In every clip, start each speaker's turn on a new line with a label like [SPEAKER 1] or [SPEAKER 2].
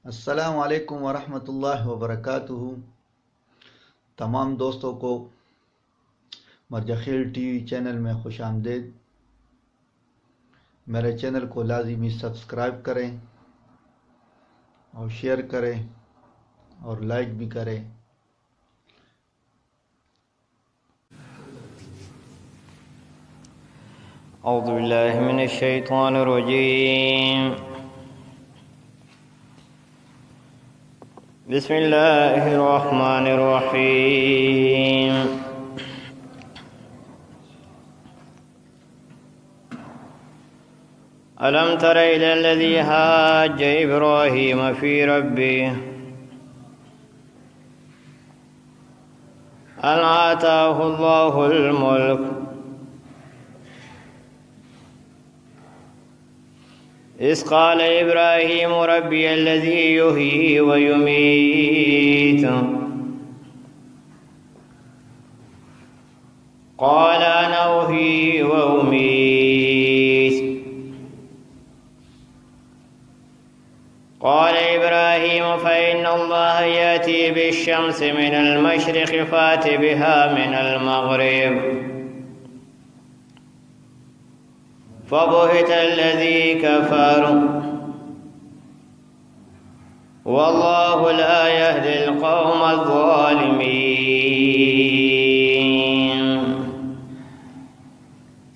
[SPEAKER 1] अस्सलाम वालेकुम वरहमतुल्लाहि वबरकातुहू। तमाम दोस्तों को मर्जखेल टीवी चैनल में खुश आमदेद। मेरे चैनल को लाजिमी सब्सक्राइब करें और शेयर करें और लाइक भी करें।
[SPEAKER 2] أعوذ بالله من الشيطان الرجيم. بسم الله الرحمن الرحيم. ألم تر إلى الذي حاج إبراهيم في ربه أن آتاه الله الملك إذ قال إبراهيم ربي الذي يحيي ويميت قال أنا أحيي وأميت قال إبراهيم فإن الله يأتي بالشمس من المشرق فأت بها من المغرب فبهت الذي كفر والله لا يهدي القوم الظالمين.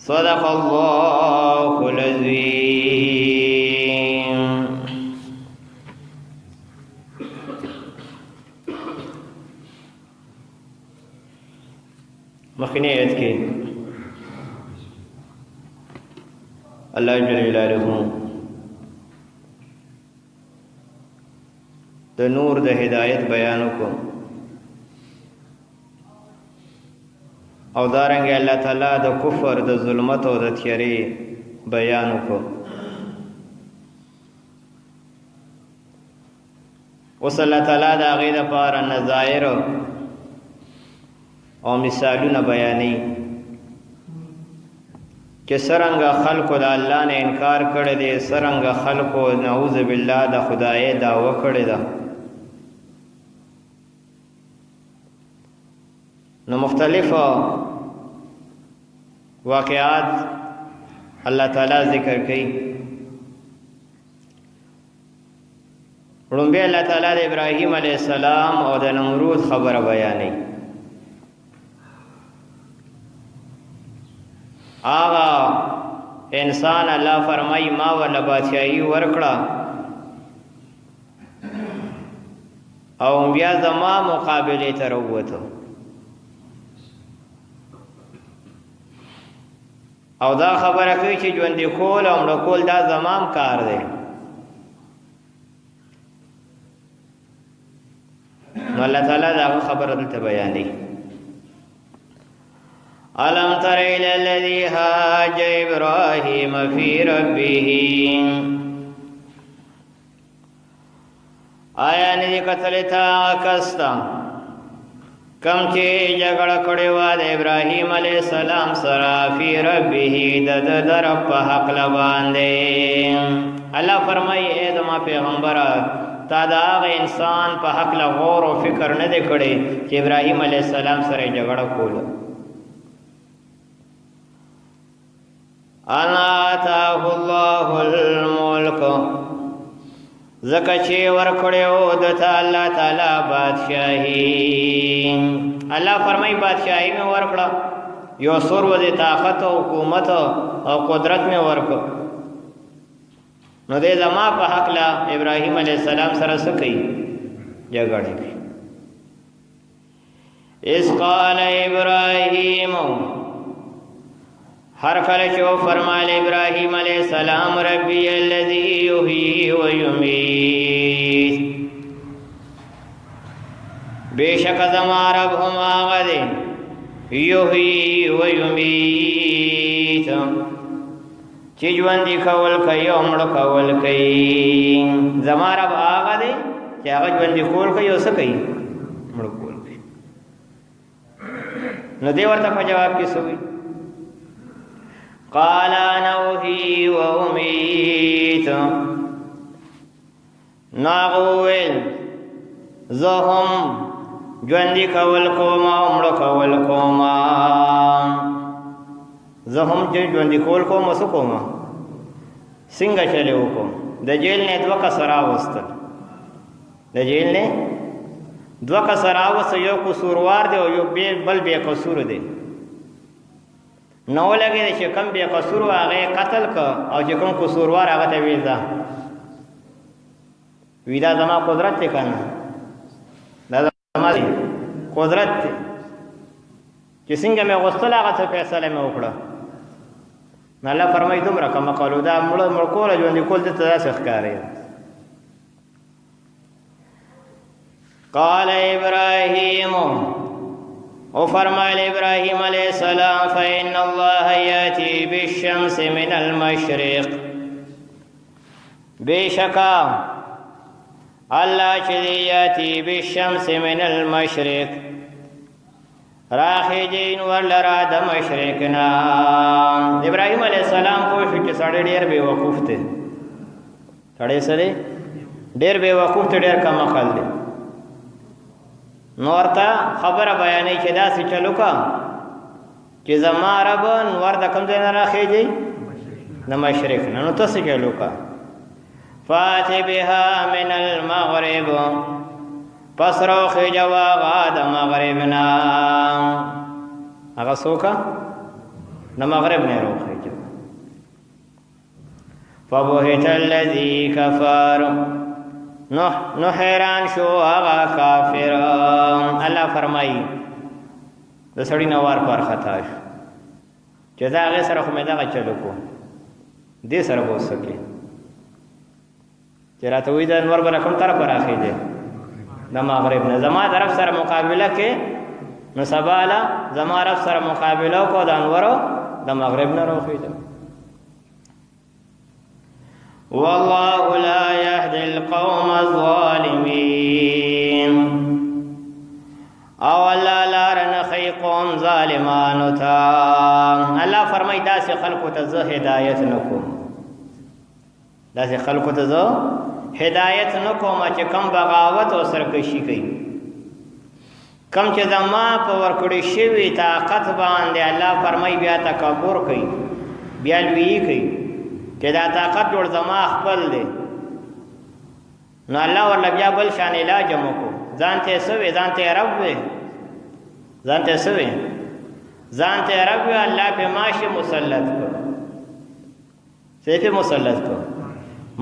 [SPEAKER 2] صدق الله العظيم. مخنی آیت کی اللہ جل جلالہ د نور د ہدایت بیانو کو او دارنګ الله تعالی د کفر د ظلمت او د تیری بیانو کو. اوس الله تعالی د هغې دپاره نظایر او مثالونه بیانوي کہ سرنگا خلقو دا اللہ نے انکار کردے دے، سرنگا خلقو نعوذ باللہ دا خدای دعوی کردے دا. نو مختلف واقعات اللہ تعالی ذکر کی. رنبی اللہ تعالی دا ابراہیم علیہ السلام او دا نمرود خبر بیانی. آغا انسان اللہ فرمائی ما والا بادشاہی ورکڑا او بیا زما مقابلے تروتو او دا خبر کوي چې ژوند کول او مړ کول دا زمام کار دی. نو الله تعالی دا خبر دلته بیانوي. ألم تر إلى الذي حاج إبراهيم في ربه آیا ندی قتلتا کستا کم چی جگڑ کڑیوا د ابراہیم علیہ السلام سرا فی ربه د رب په حق لباندے. اللہ فرمائی اے دما پیغمبرہ تا دا آغا انسان په حق لغور و فکر ندے کڑے چی ابراہیم علیہ السلام سر جگڑ کولا. انا آتاه الله الملک زکه چې ورکړی او دته الله تعالی بادشاہی. الله فرمای بادشاہی مې ورکړه، یو سور و د طاقت او حکومت او قدرت مې ورکړه. نو دې زما په حق لا ابراهیم علیه السلام سره څه کوي؟ جګړه کوي. اذ قال ابراهیم ہر کل چو فرمال ابراہیم علیہ السلام ربی الذی یحیی و یمیت بے شک زما رب ہم آغا دے یحیی و یمیت چی جواندی کول کئی امڑ کول کئی. زما رب آغا دے چی آغا جواندی کول کئی او سکئی امڑ کول کئی. نو دے ورطا پا جواب کی سوئی قال انا احيي واميت نو هغه وویل زه هم ژوندي کول کوم او مړه کول کوم. زه هم چې ژوندي کول کوم څه کوم څنګه چلې وکړم. د جیل نه 2 کسه راوستل، د جیل نه 2 کسه راوسته، یو قصوروار دی او یو بل بې قصور دی. نو ولګېد چې کوم بې قصور و هغه یې قتل که او چې کوم قصوروار هغه ته ویل ځه وی دا زما قدرت دی که نه، دا زما قدرت دی چې څنګه مې غوښتل هغه څه فیصله مې وکړه. نو الله فرمایي دومره کمه قالو دا مړ کول ژوندي کول دې ته داسې ښکاري. قال ابراهیم او فرمایل ابراهیم علیہ السلام فإن الله یأتی بالشمس من المشرق، بیشکا اللہ چلی یأتی بالشمس من المشرق راخیجین ورلرا د مشرقنا. ابراهیم علیہ السلام پوښتنه چې سړی ډېر بے وقوف دی، سړی سره ډېر بے وقوف دی، ډېر کم عقل دی. نو ورته خبره بیانوي چې داسې چلو کا چې زما رب نور د کوم ځای نه راخیږي د مشرق نه. نو تاسې چلو کا فات بها من المغرب، پس راخیجه هغه د مغرب نه. هغه څوکه د مغرب نه راخیجه. فبهت الذي كفر، نو حیران شو هغه کافر. الله فرمایي د سړي نه وار پر خطا شو چې دا هغې سره خو مې دغه چلو کو دې سره به وسکې چې راته وایي د انور به له کوم طرفه راخېږي د مغرب نه. زما د رب سره مقابله کې نو سبا له زما رب سره مقابله وکړو د انورو د مغرب نه راخېږي. والله لا يهدي القوم الظالمين، او الله لار نخی قوم ظالمانو تا. الله فرمای داسې خلقو ته زه هدایت نکوم، داسې خلقو ته زه هدایت نکوم چې کم بغاوت او سرکشي کوي، کم چې زما په ورکړې شوي طاقت باندې الله فرمای بیا تکبر کوي، بیا لویي کوي چې دا طاقت جوړ زما خپل دی. نو الله ورله بیا بل شان علاج مو کو، ځان ته سوې ځان ته رب وې، ځان ته سوې ځان ته رب وې. الله په ماشي مسلط کو، سیفه مسلط کو،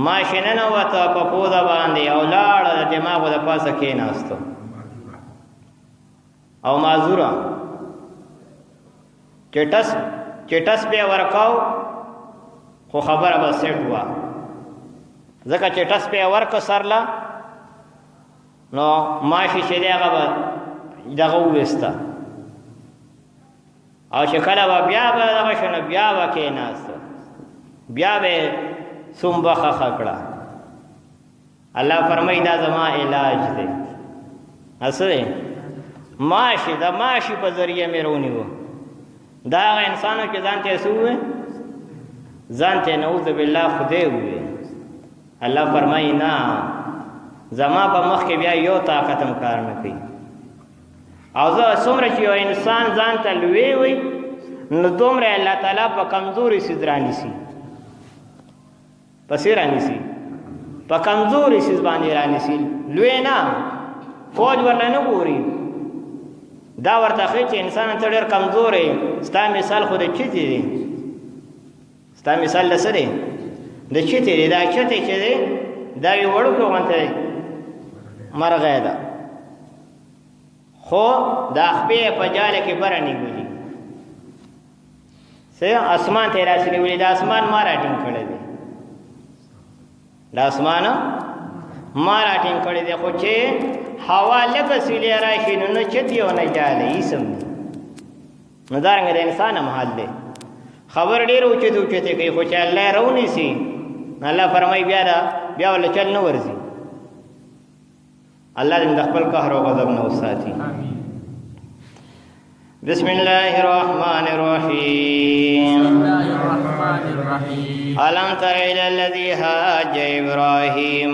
[SPEAKER 2] ماشي نه وته په پوزه باندې او لاړ د دماغ د پاسه کېناستو او معذورا چټس به ورکاو خو خبره به سیټ وه، ځکه چې ټس پې ورکه سرله نو ماشي چې دی هغه به دغه وویسته او چې کله به بیا به دغه شو نو بیا به کېناسته، بیا به سومبه خښه کړه. الله فرمایي دا زما علاج دی. څه دی؟ ماشي د ماشي په ذریعه مې رونیوه. دا هغه انسانو چې ځان ته څه ووې ځان ته نعوذ بالله خدای ووې. الله فرمایي نه، زما په مخ کې بیا یو طاقت هم کار نه کوي. او زه څومره چې یو انسان ځان ته لوی وي نو دومره الله تعالی په کمزوري سیز رانیسي، پسې رانیسي، په کمزوري سیز باندې رانیسي. لوی نه فوج ورله نه ګوري، دا ورته ښایي چې انسان ته ډېر کمزوری. ستا مثال خو د چتې دی، ستا مثال د څه دی؟ د چتې دی. دا چتې چې دی دا یو وړوکی غوندې مرغۍ ده، خو دا خپې په جاله کې بره نیولي، څه اسمان ته یې راسې نیولي. دا اسمان ما راټینګ کړی دی، دا اسمان ما راټینګ کړی دی، خو چې هوا لږه سیلې راشي نو نه چتې او نه جاله هېڅ هم دی. نو دارنګه د انسان هم حال دی، خبر ډېر اوچتې اوچتې کوي، خو چې الله یې راونیسي الله فرمایي بیا ورله چل نه ورځي. الله دې د خپل قهر او غضب نه وساتي. بسم الله الرحمن الرحيم. ألم تر إلى الذي حاج إبراهيم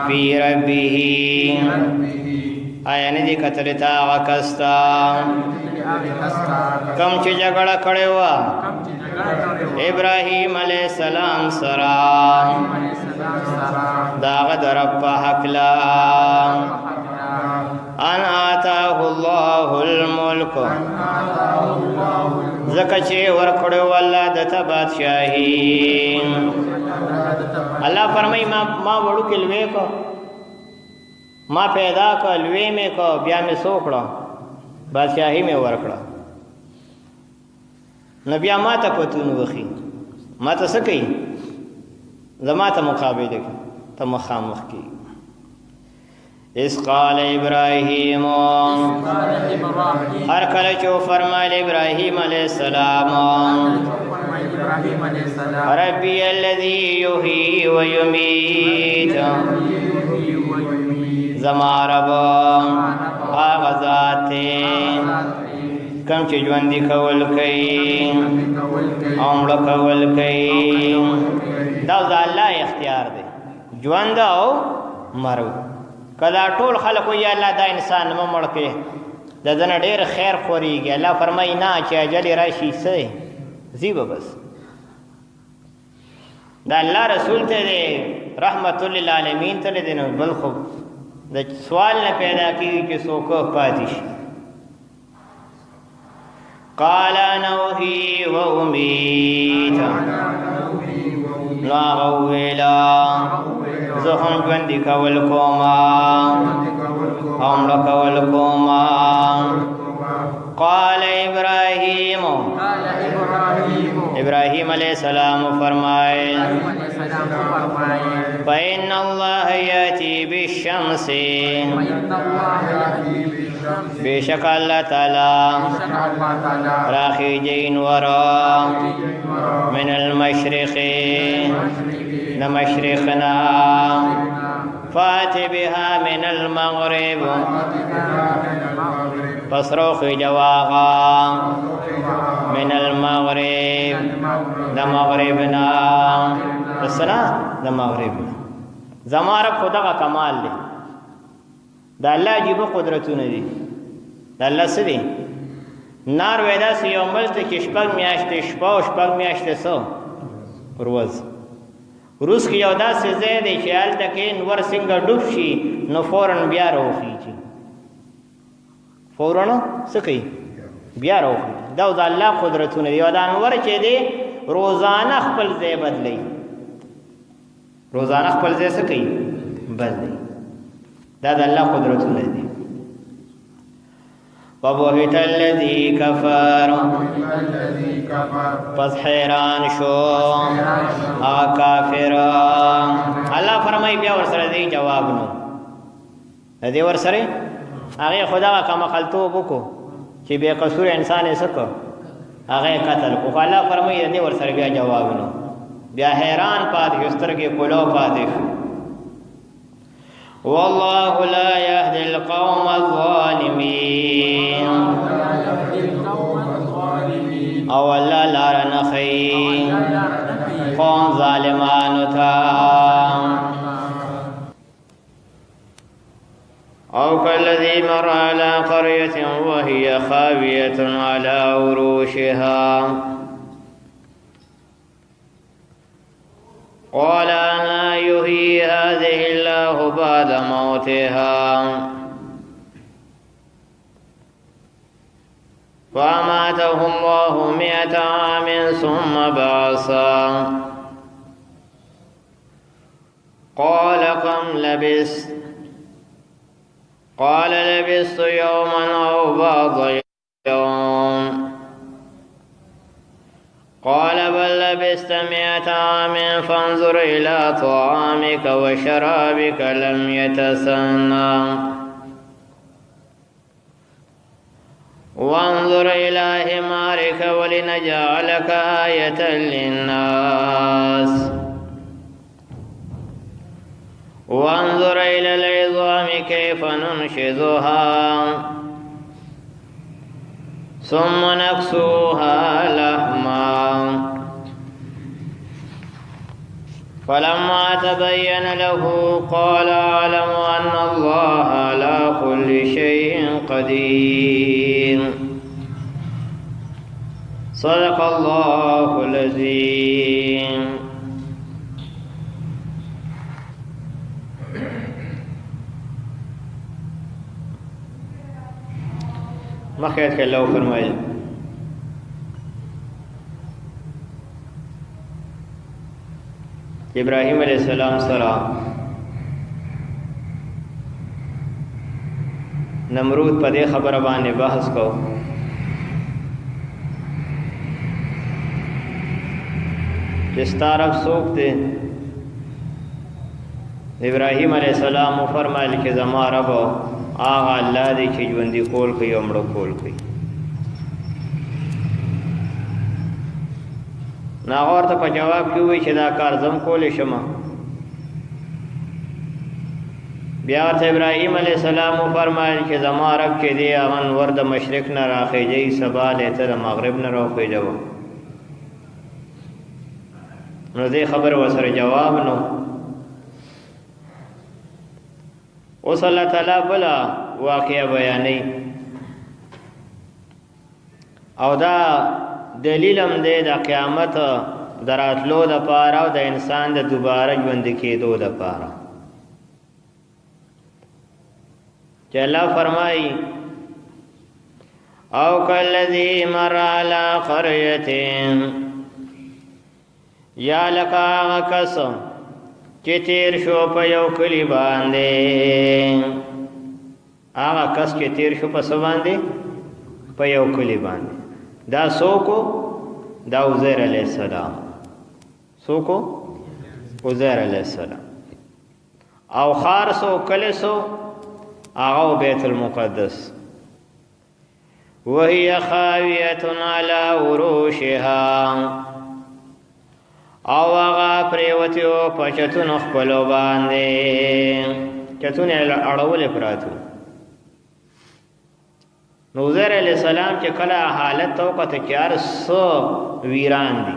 [SPEAKER 2] فی ربه آیا ندی کتلی تا آغا کستا کم چی جگڑا کڑی وا ابراہیم علیہ السلام سرا داغ درب پا حقلا ان آتاه اللہ الملک زکا چی ورکڑی واللہ دتا بادشاہی اللہ فرمائی ما وڑو کلوے کو ما پیدا کو لوی میں کو بیا میں سوکڑا بادشاہی میں ورکڑا نو بیا ما تا پتون وخی ما تا سکی زما تا مقابل کی تا مخامخ کی اس قال ابراہیم ہر کل چو فرمائل ابراہیم علیہ السلام ربی الذی یحیی و یمیت زما رب آغا ذات کم چی جوندی کول کئی عمر کول کئی دا اللہ اختیار دے جوند او مرو کدا ټول خلق یا اللہ دا انسان ممڑ کے دا دن ډیر خیر خوریږي اللہ فرمائی نا چی اجل راشی سے زیب بس دا اللہ رسول تے دے رحمت للعالمین تے دے نو بل خوب دا سوال نہ پیدا کی کہ سوکو پاتش قال نوحی و امید لا غویلا زخم جوندی کول کوما عمر کول کوما قال ابراہیم ابراہیم علیہ السلام فرمائے فإن اللہ یاتی بالشمس بے شک اللہ تعالی راخی جین ورا من المشرق نمشرقنا فات بها من المغرب پسروخ جواغا من المغرب دا مغربنا بسنا دا مغربنا زمارب خدا کا کمال لے دا اللہ عجیب قدرتون دی دا اللہ سدی نار ویدا سی یو ملت کی شپگ میاشت شپا و شپگ میاشت سو روز روز کی یو دا سی زیدی چی حال تکی نور سنگا ڈوب شی نو فوراً بیا روخی چی فوراً سکی بیا روخی دا دا اللہ قدرتون دی و دا نور چی دی روزانہ خپل زی بدلی روزانہ خپل زی سکی بدلی دا دا اللہ قدرتون دی وَبُهِتَ الَّذِي كَفَرَ پس حیران شو آغا کافر اللہ فرمائی بیا ورسر دی جواب نو دی ورسر آغی خدا کا مقلتو بکو چی بے قصور انسان سکو آغی قتل کو اللہ فرمائی دی ورسر بیا جواب نو بیا حیران پاتش استر کی کلو پاتش واللہ لا یهدی القوم الظالمین او اللہ لارا نخی قوم ظالمانو تا او کالذی مر على قریة وهي خاویة على عروشها قال أنا يحيي هذه الله بعد موتها فأماته الله 100 عام ثم بعثه قال كم لبثت قال لبثت يوما أو بعض يوم قال بل لبثت 100 عام فانظر إلى طعامك وشرابك لم يتسنى وانظر إلى حمارك ولنجعلك آية للناس وانظر إلى العظام كيف ننشزها ثم نكسوها لحما فلما تبين له قال اعلم ان الله على كل شيء قدير صدق الله العظيم. مخیت کے اللہ فرمائے ابراہیم علیہ السلام سره نمرود په دې خبره باندې بحث کو چې ستا رب څوک دی. ابراهیم علیه السلام فرمایل چې زما رب هغه الله دی چې ژوندي کول کوي او مړه کول کوي. نو هغه ورته په جواب کې ووایي چې دا کار زم کولی شم. بیا ورته ابراهیم علیه السلام وفرمایل چې زما رب چې دی هغه نور د مشرق نه راخیږي سبا لیته د مغرب نه راخیږي. نو دې خبر ورسره جواب نو. اوس الله تعالی بلا واقعه بیانوي او دا دلیل هم دی د قیامت دراتلو د پاره او د انسان د دوباره ژوند کېدو د پاره. چې الله فرمایي او کالذی مر علی قریة یا لکه هغه کس چې تیر شو په یو کلي باندې. هغه کس چې تیر شو په څه باندې؟ په یو کلي باندې. دا څوک؟ دا عزیر علیه السلام. څوک؟ عزیر علیه السلام. او خار سو کلی سو هغه بیت المقدس. وهي خاویة علی عروشها او هغه پریوتیو په چتونو خپلو باندې. چتونې اړولې پراتو. نو عزیر علیہ السلام چې کله حالت تو کته کار سو ویران دي.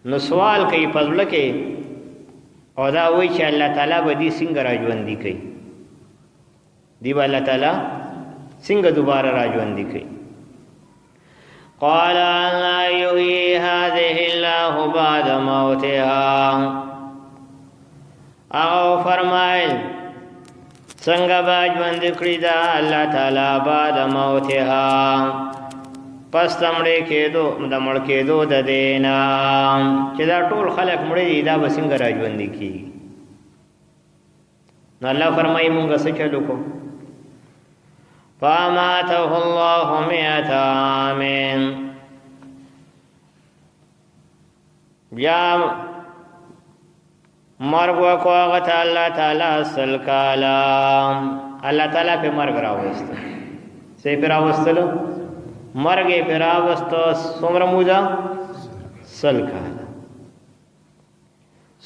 [SPEAKER 2] نو سوال کوي پزړه کې او دا وایي چې الله تعالی به دې څنګه راژوندي کوي. دی به الله تعالی څنګه دوباره راژوندي کوي. قال لا يحيي هذه الله بعد موتها. او فرمایل څنګه به ژوند کړي دا الله تعالی بعد موتها پس مړې کېدو د مړ کېدو د دینا چې دا ټول خلق مړې دي دا به څنګه راژوندي کېږي. نو الله فرمایي مونږ څه چلو کو. فاماته الله 100 عام. بیا مرگ وکو آغت اللہ تعالی سل کالا. اللہ تعالی پہ مرگ راوستا. سی پہ راوستلو مرگ پہ راوستا سمر مودا سل کالا.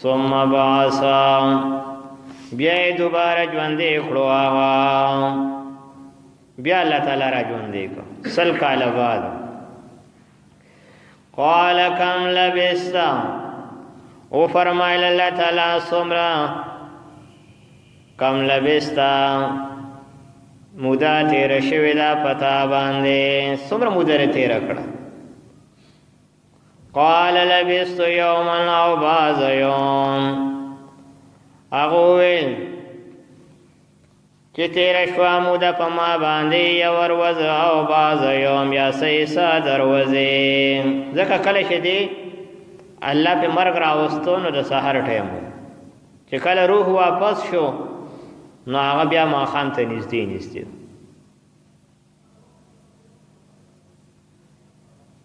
[SPEAKER 2] ثم بعثا بیا دوبارہ جوندے کھڑو آغا. بیا اللہ تعالی را جوندے کو سل کالا بعد. قال کم لبستا او فرمایل اللہ تعالی سمرا کم لبستا مودا تیر شوی دا پتا باندے سمرا مودا ری تیر کڑا. قال لبست یوما او باز یوم. اغویل چی تیر شوا مودا پا ما باندے یور وز او باز یوم یا سیسا در وزی. زکا کلش دی الله په مرګ راوستو نو د سحر ټیم چې کله روح واپس شو نو هغه بیا ماښام ته نږدې.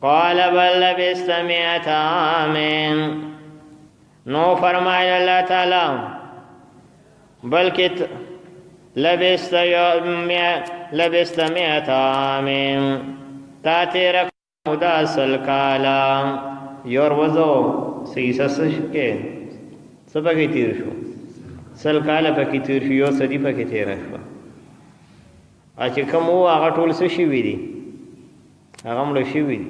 [SPEAKER 2] قال بل لبست 100 عام. نو فرمایل الله تعالی بلکې لبست 100 عام تا تیر مودا سل کالا. یور وزو سیسا سشکے سبا کی تیر شو سل کالا پا کی تیر شو یو صدی پا کی تیر شو. اچھا کم ہو آغا ٹول سے شوی دی آغا ملو شوی دی.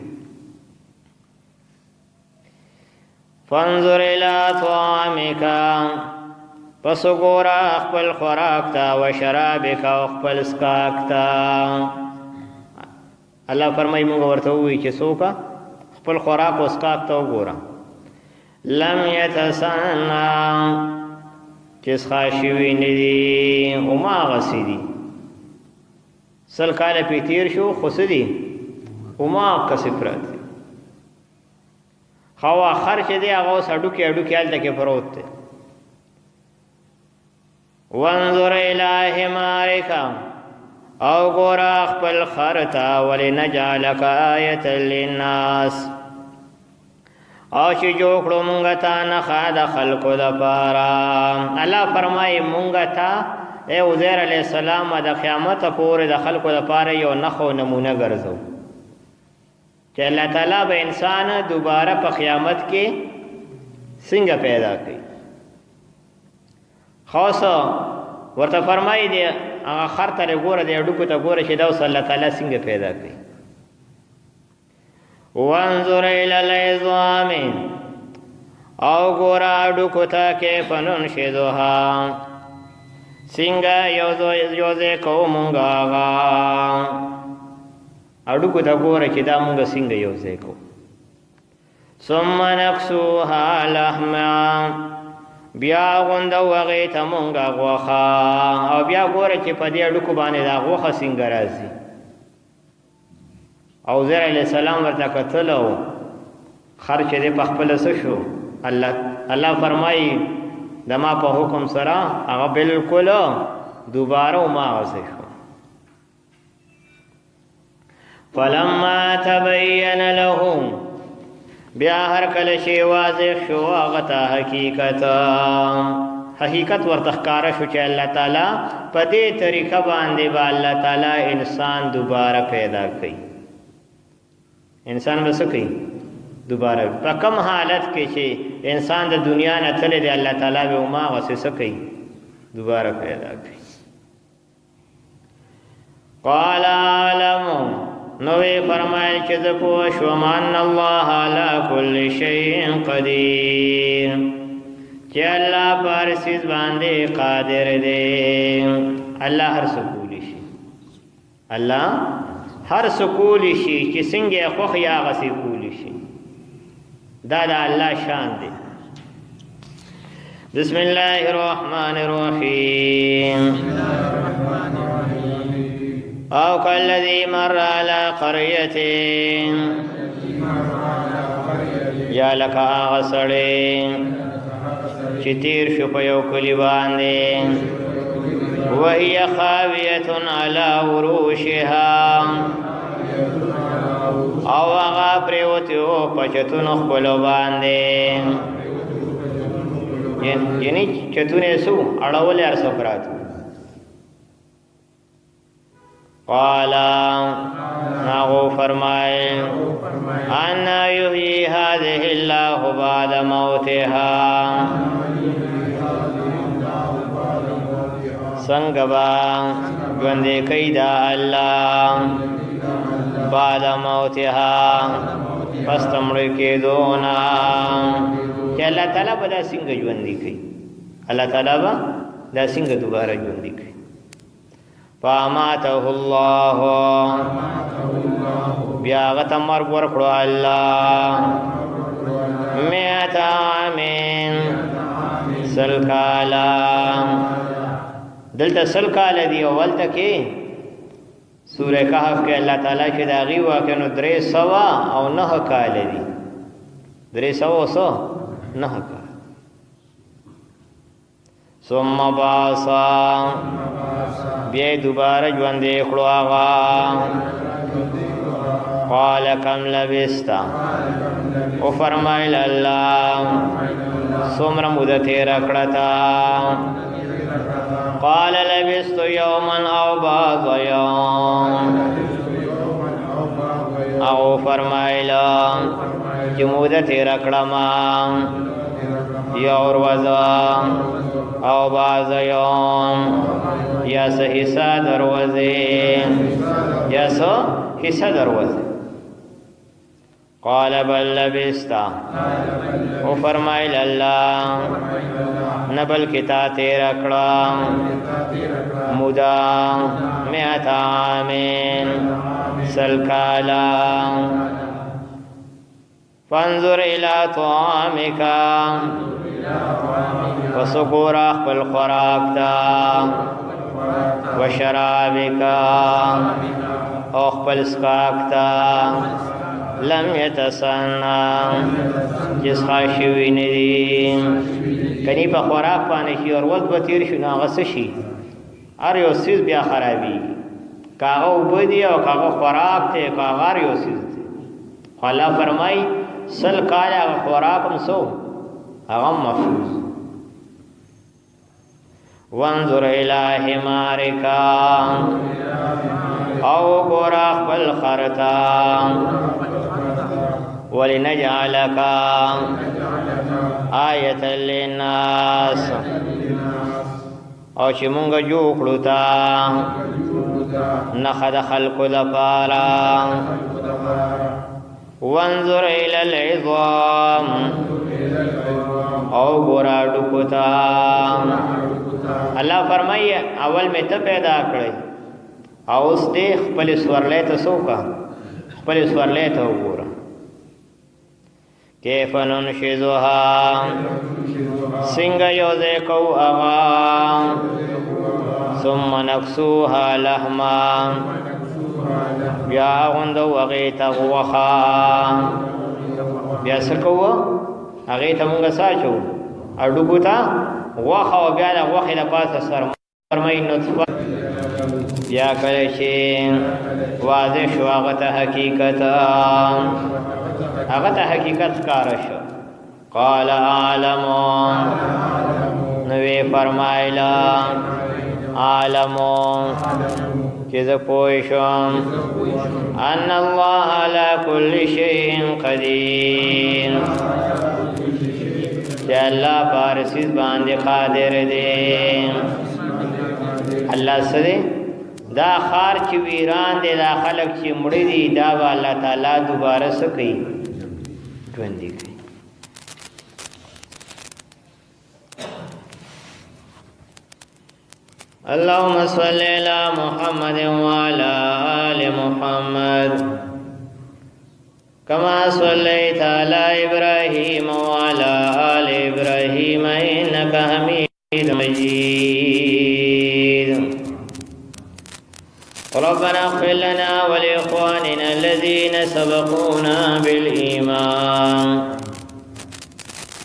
[SPEAKER 2] فانظر الى طعامك پس گورا خپل خوراک تا و شرابک او خپل سکاک تا. الله فرمای مونږ ورته وی چې څوک خپل خوراک او سکاک تا وګوره. لم يتسنى چې خاشوي ندي او ما غسدي سل کال په تیر شو خسدي او ما کسفرت خوا خرچ دی هغه سړو کې اډو کې حالت کې پروت دی. وانظر الى حمارک او ګورا خپل خرتا ولنجعلک آیه للناس او چې جوړ کړو مونږ ته نه د خلقو دپاره. الله فرمایي مونږ ته اے عزیر علیہ السلام د قیامت پورې د خلقو دپاره یو نښو نمونه ګرځو چې الله تعالی به انسان دوباره په قیامت کې څنګه پیدا کوي. خاصه ورته فرمایي دی هغه خر ته ګوره دی اډوکو ته ګوره چې دا اوس الله تعالی څنګه پیدا کوي. وانظر الى العظام او ګوره اډوکو ته کیف ننشزها څنګه یوځای کوو مونږ هغه اډوکو ته ګوره چې دا مونږ څنګه یوځای کوو. ثم نکسوها لحما بیا غوندو هغې ته مونږ غوښه او بیا ګوره چې په دې اډوکو باندې دا غوښه څنګه راځي. او عزیر علیہ السلام ورته کتل او خر چې دی په خپله څه شو. الله فرمایي د ما په حکم سره هغه بلکل دوباره هماغسې شو. فلما تبین لهم بیا هر کله چې واضح شو هغه ته حقیقت ورته ښکاره شو چې الله تعالی په دې طریقه باندې به الله تعالی انسان دوباره پیدا کوي. انسان به څه کوي دوباره په کوم حالت کې چې انسان د دنیا نه تللی دی الله تعالی به هماغسې څه کوي دوباره پیدا کوي. قال اعلم نوې فرمایل چې زه پوه شوم ان الله علی کل شیء قدیر چې الله په هر څیز باندې قادر دی. الله هر څه کولی شي. الله هر څه کولی شي چې څنګه یې خوښ یا هغسې کولی شي. دا د الله شان دی. بسم الله الرحمن الرحیم. او کالذی مر علی قریة یا لکه هغه سړی چې تیر شو په یو کلي باندې وهي خاویة علی عروشها او هغه پرېوتی و په چتونو خپلو باندې یعنی چتونه یې څه اړولې هر څه پراتو. قال ناغو فرمائے انا یحیی هذه الله بعد موتها سنگبا گوندے قیدا اللہ بعد موتها پستمڑ کے دونا کہ اللہ تعالیٰ با دا سنگ جوندی کئی. اللہ تعالیٰ با دا سنگ دوبارہ جوندی کئی. فاماته الله بیا غت مرګ ورکړو الله 100 عامین سل کالا. دلته سل کالا دی اول ته کې سورہ کهف کې الله تعالی چې دا غي واکه نو 300 او 9 کال دي 309 کال. ثم باسا بیا دوباره ژوندې کړو هغه. قال کم لبستا او فرمایل الله څومره موده تېره کړه تا. قال لبست یوما او بعض یوم او فرمایل چې موده تېره کړم یو ورځ او بعض یوم یا څه حصہ دروازې یا څه حصہ دروازې. قال بل لبست او فرمایل الله نبل کتا تیر اکڑا مودا مئت عامین سلکالا فانظر الى طعامك وسکور اخبل خوراک دا وشرابك اخبل سکاک دا لم يتسنى جس خاشوی ندی کنی پا خوراک پانشی اور وقت بطیر شو ناغسشی ار یو سیز بیا خرابی کاغا اوبدی او کاغا خوراک تے کاغا ار یو سیز تے اللہ فرمائی سل کالا اغا خوراکم سو اغم مفروض وانظر الہ حمارکا او گوراخ بالخرطا ولنجعلك آیتا للناس او چې مونږ جوړ کړو تا نخد خلق دپارا وانظر الى العظام او ګورا ډوکتا الله فرمایي اول می ته پیدا کړی او اوس دې خپل سورلې ته سوکا خپل سورلې ته وګوره کیف ننشزها څنګه یوځای کو اغا ثم نکسوها لحما بیا غوندو هغې ته غوښه بیا څه کوو هغې ته مونږ ساچو اډوکو ته غوښه او بیا د غوښې د پاسه سر فرمایي نطفه بیا کله چې واضح شو هغه ته حقیقت هغه ته حقیقت ښکاره شو قال اعلم نوې فرمایله اعلم چې زه پوه شم ان الله على كل شيء قدير چې الله په هر څیز باندې قادر دی الله څه دی دا خار چې ویران دی دا خلق چې مړه دي دا به الله تعالی دوباره څه کوي ژوندي کوي اللهم صل على محمد وعلى آل محمد كما صليت على إبراهيم وعلى آل إبراهيم إنك حميد مجيد ربنا اغفر لنا ولإخواننا الذين سبقونا بالإيمان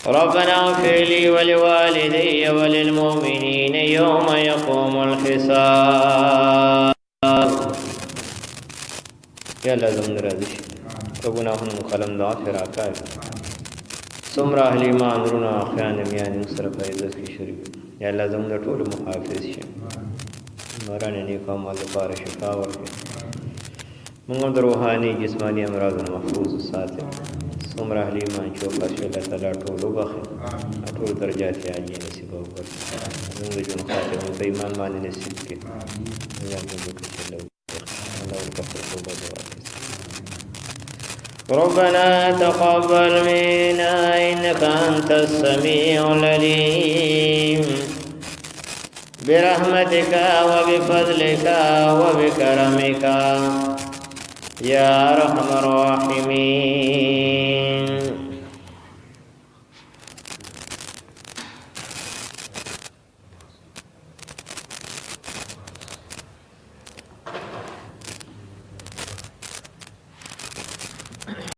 [SPEAKER 2] ربنا اغفر لي ولوالدي وللمؤمنين يوم يقوم الحساب يا الله زمن راضي ربنا هم قلم دعاء فراكار سمرا اهل ایمان رونا اخیان میان مصرف عزت کی شریف یا الله زمن ټول محافظ شه مارانه نیک اعمال لپاره شفا ورکړي موږ د روحاني جسماني امراضونو محفوظ ساتي سمرا اهل ایمان چې په الله تعالی ټول وبخي ټول درجات یې عالی نصیب وکړي موږ د جون خاطر په ایمان باندې نصیب کړي یا موږ چې الله ورکړي توبه وکړي ربنا تقبل منا إنك أنت السميع العليم برحمتك وبفضلك وبكرمك يا أرحم الراحمين